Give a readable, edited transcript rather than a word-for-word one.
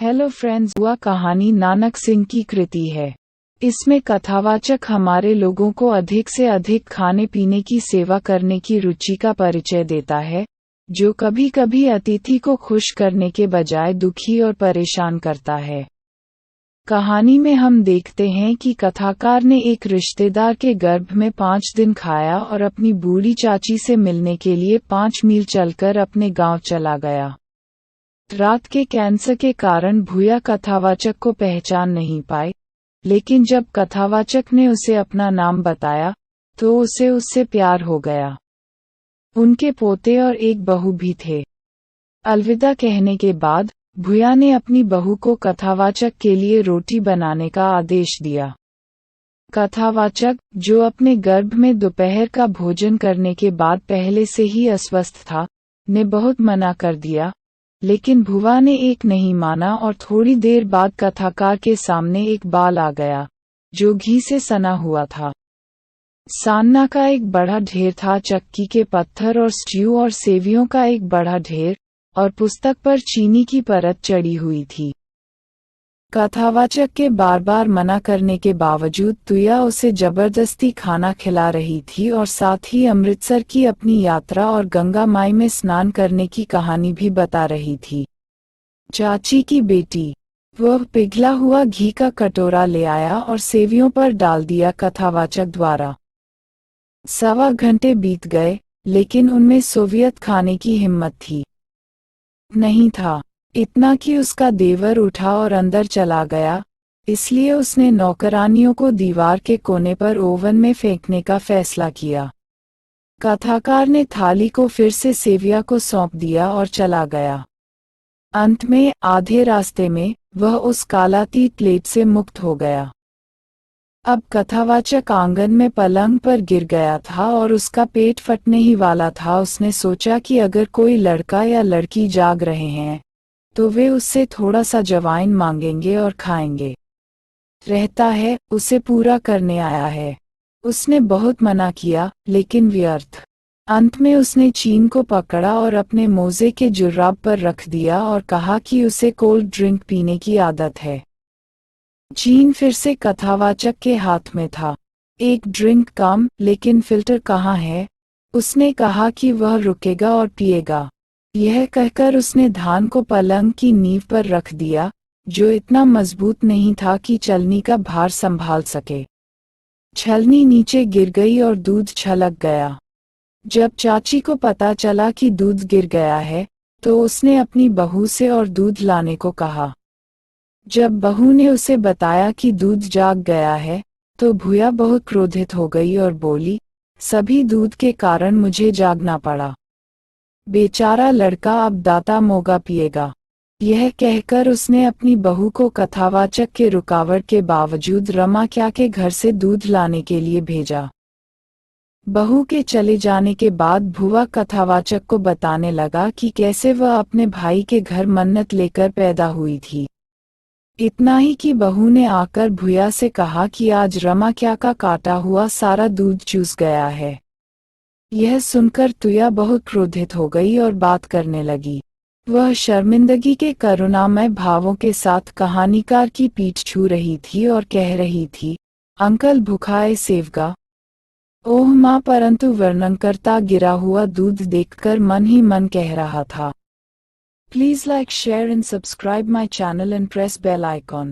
Hello friends, हुआ कहानी नानक सिंह की कृति है। इसमें कथावाचक हमारे लोगों को अधिक से अधिक खाने पीने की सेवा करने की रुचि का परिचय देता है, जो कभी कभी अतिथि को खुश करने के बजाय दुखी और परेशान करता है। कहानी में हम देखते हैं कि कथाकार ने एक रिश्तेदार के गर्भ में 5 दिन खाया और अपनी बूढ़ी चाची से मिलने के लिए 5 मील चलकर अपने गांव चला गया। रात के कैंसर के कारण भूया कथावाचक को पहचान नहीं पाए, लेकिन जब कथावाचक ने उसे अपना नाम बताया तो उसे उससे प्यार हो गया। उनके पोते और एक बहू भी थे। अलविदा कहने के बाद भूया ने अपनी बहू को कथावाचक के लिए रोटी बनाने का आदेश दिया। कथावाचक, जो अपने गर्भ में दोपहर का भोजन करने के बाद पहले से ही अस्वस्थ था, ने बहुत मना कर दिया, लेकिन भुवा ने एक नहीं माना और थोड़ी देर बाद कथाकार के सामने एक बाल आ गया, जो घी से सना हुआ था। सान्ना का एक बड़ा ढेर था, चक्की के पत्थर और स्ट्यू और सेवियों का एक बड़ा ढेर, और पुस्तक पर चीनी की परत चढ़ी हुई थी। कथावाचक के बार बार मना करने के बावजूद तुया उसे जबरदस्ती खाना खिला रही थी और साथ ही अमृतसर की अपनी यात्रा और गंगा माई में स्नान करने की कहानी भी बता रही थी। चाची की बेटी, वह पिघला हुआ घी का कटोरा ले आया और सेवियों पर डाल दिया कथावाचक द्वारा। 1.25 घंटे बीत गए, लेकिन उनमें सोवियत खाने की हिम्मत थी नहीं था। इतना कि उसका देवर उठा और अंदर चला गया, इसलिए उसने नौकरानियों को दीवार के कोने पर ओवन में फेंकने का फैसला किया। कथाकार ने थाली को फिर से सेविया को सौंप दिया और चला गया। अंत में आधे रास्ते में वह उस कालातीत प्लेट से मुक्त हो गया। अब कथावाचक आंगन में पलंग पर गिर गया था और उसका पेट फटने ही वाला था। उसने सोचा कि अगर कोई लड़का या लड़की जाग रहे हैं तो वे उससे थोड़ा सा जवाइन मांगेंगे और खाएंगे। रहता है, उसे पूरा करने आया है। उसने बहुत मना किया, लेकिन व्यर्थ। अंत में उसने चीन को पकड़ा और अपने मोजे के जुर्राब पर रख दिया और कहा कि उसे कोल्ड ड्रिंक पीने की आदत है। चीन फिर से कथावाचक के हाथ में था। एक ड्रिंक कम, लेकिन फिल्टर कहाँ है? उसने कहा कि वह रुकेगा और पिएगा। यह कहकर उसने धान को पलंग की नींव पर रख दिया, जो इतना मजबूत नहीं था कि छलनी का भार संभाल सके। छलनी नीचे गिर गई और दूध छलक गया। जब चाची को पता चला कि दूध गिर गया है, तो उसने अपनी बहू से और दूध लाने को कहा। जब बहू ने उसे बताया कि दूध जाग गया है, तो भूया बहुत क्रोधित हो गई और बोली, सभी दूध के कारण मुझे जागना पड़ा। बेचारा लड़का अब दाता मोगा पिएगा। यह कहकर उसने अपनी बहू को कथावाचक के रुकावट के बावजूद रमाक्या के घर से दूध लाने के लिए भेजा। बहू के चले जाने के बाद भुवा कथावाचक को बताने लगा कि कैसे वह अपने भाई के घर मन्नत लेकर पैदा हुई थी। इतना ही कि बहू ने आकर भुया से कहा कि आज रमाक्या का काटा हुआ सारा दूध चूस गया है। यह सुनकर तुया बहुत क्रोधित हो गई और बात करने लगी। वह शर्मिंदगी के करुणामय भावों के साथ कहानीकार की पीठ छू रही थी और कह रही थी, अंकल भुखाए सेवगा। ओह माँ, परंतु वर्णनकर्ता गिरा हुआ दूध देखकर मन ही मन कह रहा था, please like, share and subscribe my channel and press bell icon.